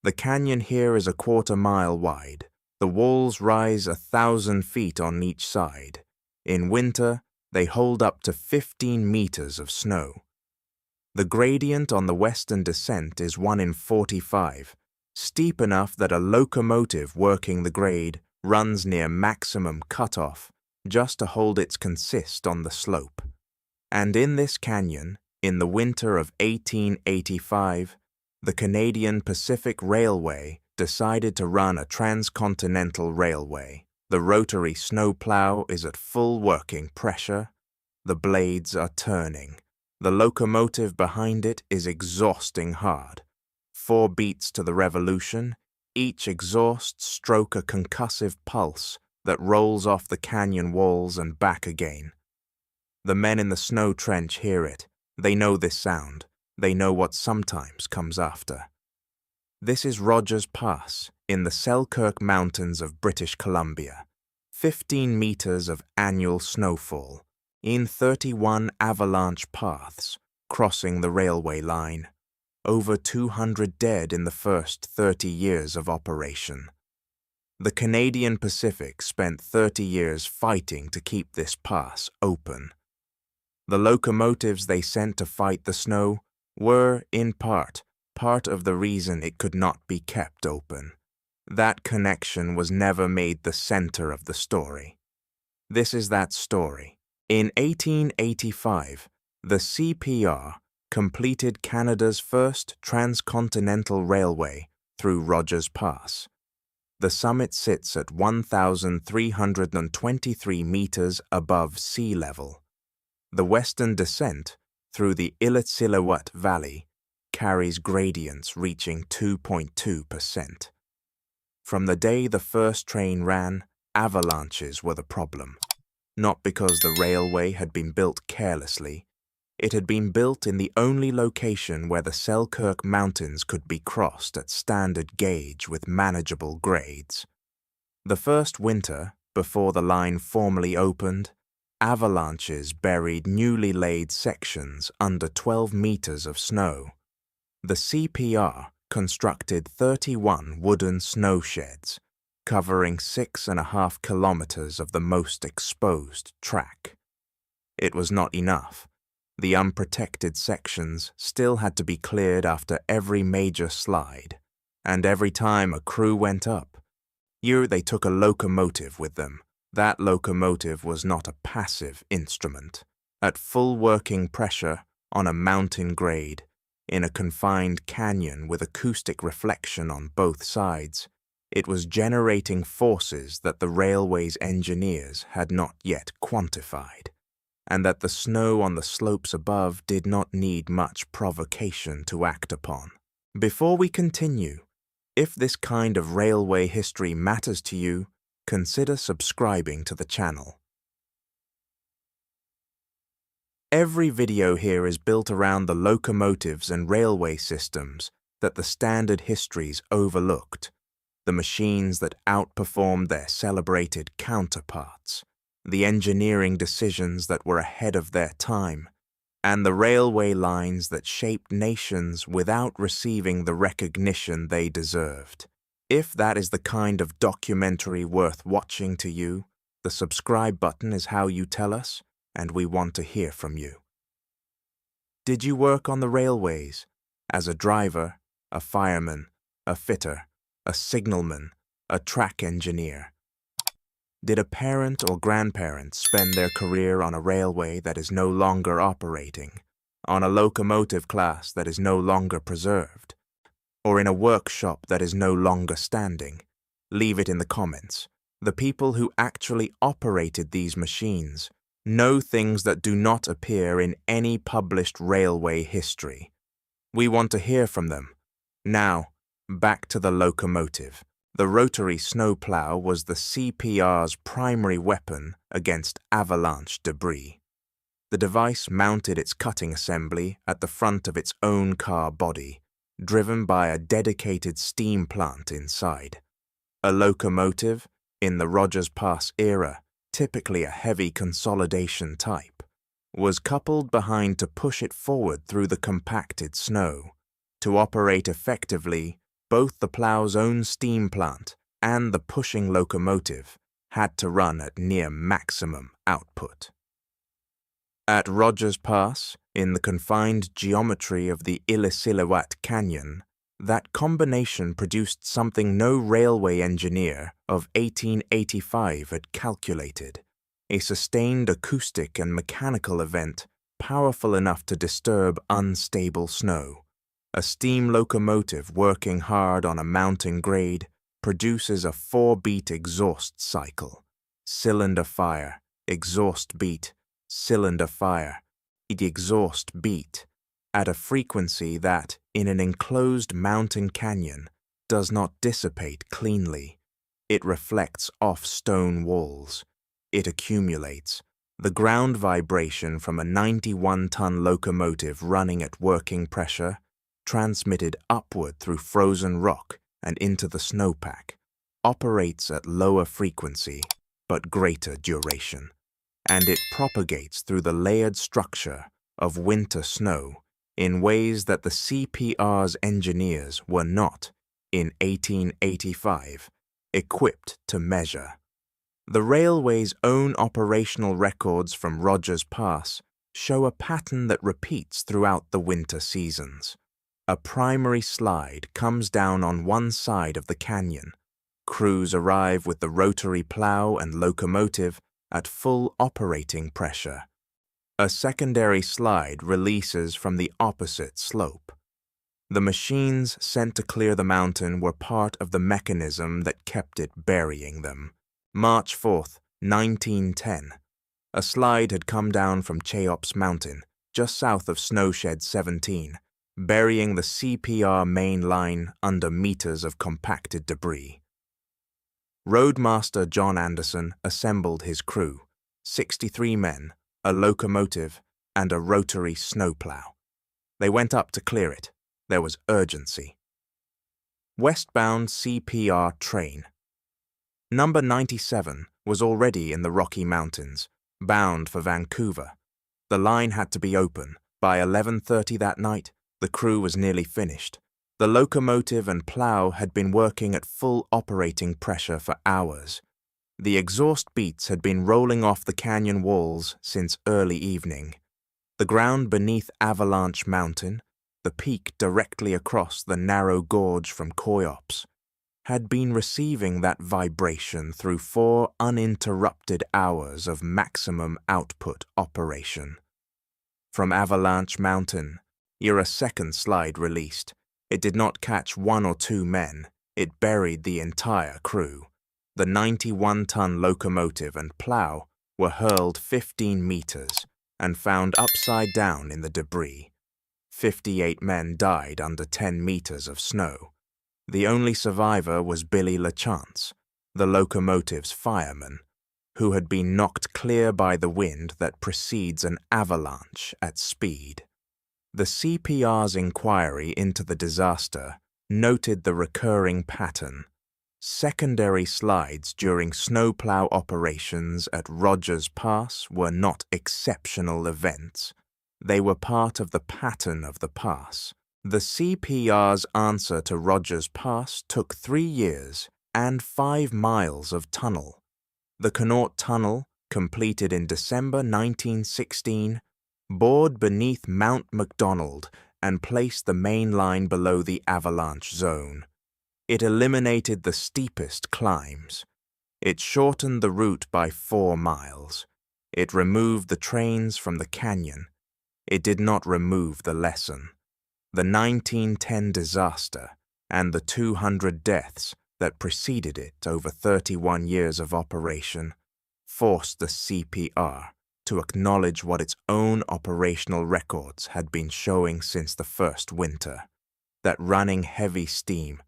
The canyon here is a 1/4 mile wide. The walls rise 1,000 feet on each side. In winter, they hold up to 15 meters of snow. The gradient on the western descent is 1 in 45, steep enough that a locomotive working the grade runs near maximum cutoff just to hold its consist on the slope. And in this canyon, in the winter of 1885, the Canadian Pacific Railway decided to run a transcontinental railway. The rotary snowplow is at full working pressure. The blades are turning. The locomotive behind it is exhausting hard. 4 beats to the revolution, each exhaust stroke a concussive pulse that rolls off the canyon walls and back again. The men in the snow trench hear it. They know this sound. They know what sometimes comes after. This is Rogers Pass in the Selkirk Mountains of British Columbia. 15 meters of annual snowfall in 31 avalanche paths crossing the railway line. Over 200 dead in the first 30 years of operation. The Canadian Pacific spent 30 years fighting to keep this pass open. The locomotives they sent to fight the snow were, in part of the reason it could not be kept open. That connection was never made the center of the story. This is that story. In 1885, the CPR completed Canada's first transcontinental railway through Rogers Pass. The summit sits at 1,323 meters above sea level. The western descent through the Illecillewaet Valley carries gradients reaching 2.2%. From the day the first train ran, avalanches were the problem. Not because the railway had been built carelessly. It had been built in the only location where the Selkirk Mountains could be crossed at standard gauge with manageable grades. The first winter, before the line formally opened, avalanches buried newly laid sections under 12 meters of snow. The CPR constructed 31 wooden snow sheds, covering 6.5 kilometers of the most exposed track. It was not enough. The unprotected sections still had to be cleared after every major slide, and every time a crew went up. Here they took a locomotive with them. That locomotive was not a passive instrument. At full working pressure, on a mountain grade, in a confined canyon with acoustic reflection on both sides, it was generating forces that the railway's engineers had not yet quantified, and that the snow on the slopes above did not need much provocation to act upon. Before we continue, if this kind of railway history matters to you, consider subscribing to the channel. Every video here is built around the locomotives and railway systems that the standard histories overlooked, the machines that outperformed their celebrated counterparts, the engineering decisions that were ahead of their time, and the railway lines that shaped nations without receiving the recognition they deserved. If that is the kind of documentary worth watching to you, the subscribe button is how you tell us, and we want to hear from you. Did you work on the railways as a driver, a fireman, a fitter, a signalman, a track engineer? Did a parent or grandparent spend their career on a railway that is no longer operating, on a locomotive class that is no longer preserved, or in a workshop that is no longer standing? Leave it in the comments. The people who actually operated these machines know things that do not appear in any published railway history. We want to hear from them. Now, back to the locomotive. The rotary snowplow was the CPR's primary weapon against avalanche debris. The device mounted its cutting assembly at the front of its own car body, driven by a dedicated steam plant inside. A locomotive, in the Rogers Pass era, typically a heavy consolidation type, was coupled behind to push it forward through the compacted snow. To operate effectively, Both the plow's own steam plant and the pushing locomotive had to run at near maximum output. At Rogers Pass, in the confined geometry of the Illecillewaet Canyon, that combination produced something no railway engineer of 1885 had calculated, a sustained acoustic and mechanical event powerful enough to disturb unstable snow. A steam locomotive working hard on a mountain grade produces a 4-beat exhaust cycle. Cylinder fire, exhaust beat, cylinder fire, exhaust beat, at a frequency that, in an enclosed mountain canyon, does not dissipate cleanly. It reflects off stone walls. It accumulates. The ground vibration from a 91-ton locomotive running at working pressure, transmitted upward through frozen rock and into the snowpack, operates at lower frequency but greater duration, and it propagates through the layered structure of winter snow in ways that the CPR's engineers were not, in 1885, equipped to measure. The railway's own operational records from Rogers Pass show a pattern that repeats throughout the winter seasons. A primary slide comes down on one side of the canyon. Crews arrive with the rotary plow and locomotive at full operating pressure. A secondary slide releases from the opposite slope. The machines sent to clear the mountain were part of the mechanism that kept it burying them. March 4th, 1910. A slide had come down from Cheops Mountain, just south of Snowshed 17, burying the CPR main line under meters of compacted debris. Roadmaster John Anderson assembled his crew, 63 men, a locomotive, and a rotary snowplow. They went up to clear it. There was urgency. Westbound CPR train. Number 97 was already in the Rocky Mountains, bound for Vancouver. The line had to be open. By 11:30 that night, the crew was nearly finished. The locomotive and plow had been working at full operating pressure for hours. The exhaust beats had been rolling off the canyon walls since early evening. The ground beneath Avalanche Mountain, the peak directly across the narrow gorge from Cheops, had been receiving that vibration through 4 uninterrupted hours of maximum output operation. From Avalanche Mountain, a second slide released. It did not catch 1 or 2 men. It buried the entire crew. The 91-ton locomotive and plow were hurled 15 meters and found upside down in the debris. 58 men died under 10 meters of snow. The only survivor was Billy LaChance, the locomotive's fireman, who had been knocked clear by the wind that precedes an avalanche at speed. The CPR's inquiry into the disaster noted the recurring pattern. Secondary slides during snowplow operations at Rogers Pass were not exceptional events. They were part of the pattern of the pass. The CPR's answer to Rogers Pass took 3 years and 5 miles of tunnel. The Connaught Tunnel, completed in December 1916, bored beneath Mount McDonald and placed the main line below the avalanche zone. It eliminated the steepest climbs. It shortened the route by 4 miles. It removed the trains from the canyon. It did not remove the lesson. The 1910 disaster and the 200 deaths that preceded it over 31 years of operation forced the CPR to acknowledge what its own operational records had been showing since the first winter, that running heavy steam,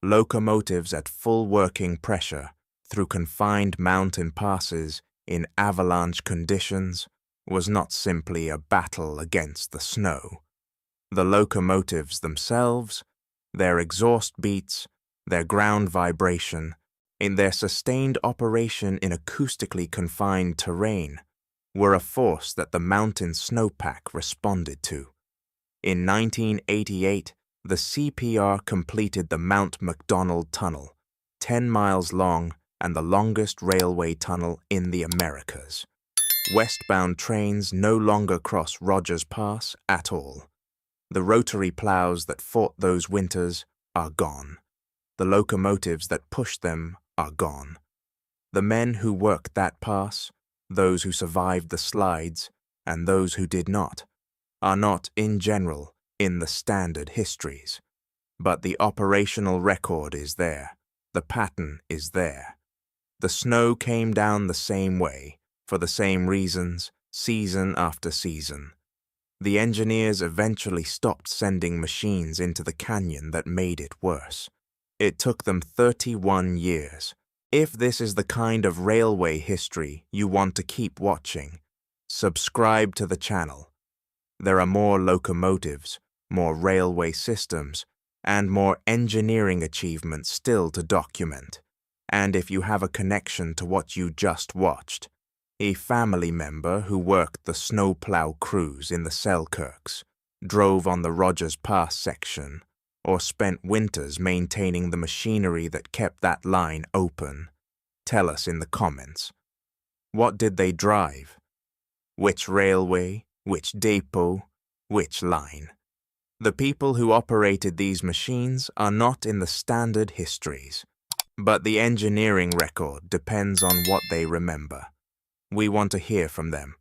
locomotives at full working pressure through confined mountain passes in avalanche conditions was not simply a battle against the snow. The locomotives themselves, their exhaust beats, their ground vibration, in their sustained operation in acoustically confined terrain, were a force that the mountain snowpack responded to. In 1988, the CPR completed the Mount Macdonald Tunnel, 10 miles long and the longest railway tunnel in the Americas. Westbound trains no longer cross Rogers Pass at all. The rotary plows that fought those winters are gone. The locomotives that pushed them are gone. The men who worked that pass, those who survived the slides, and those who did not, are not, in general, in the standard histories. But the operational record is there. The pattern is there. The snow came down the same way, for the same reasons, season after season. The engineers eventually stopped sending machines into the canyon that made it worse. It took them 31 years. If this is the kind of railway history you want to keep watching, subscribe to the channel. There are more locomotives, more railway systems, and more engineering achievements still to document. And if you have a connection to what you just watched, a family member who worked the snowplow crews in the Selkirks, drove on the Rogers Pass section, or spent winters maintaining the machinery that kept that line open, tell us in the comments. What did they drive? Which railway, which depot, which line? The people who operated these machines are not in the standard histories, but the engineering record depends on what they remember. We want to hear from them.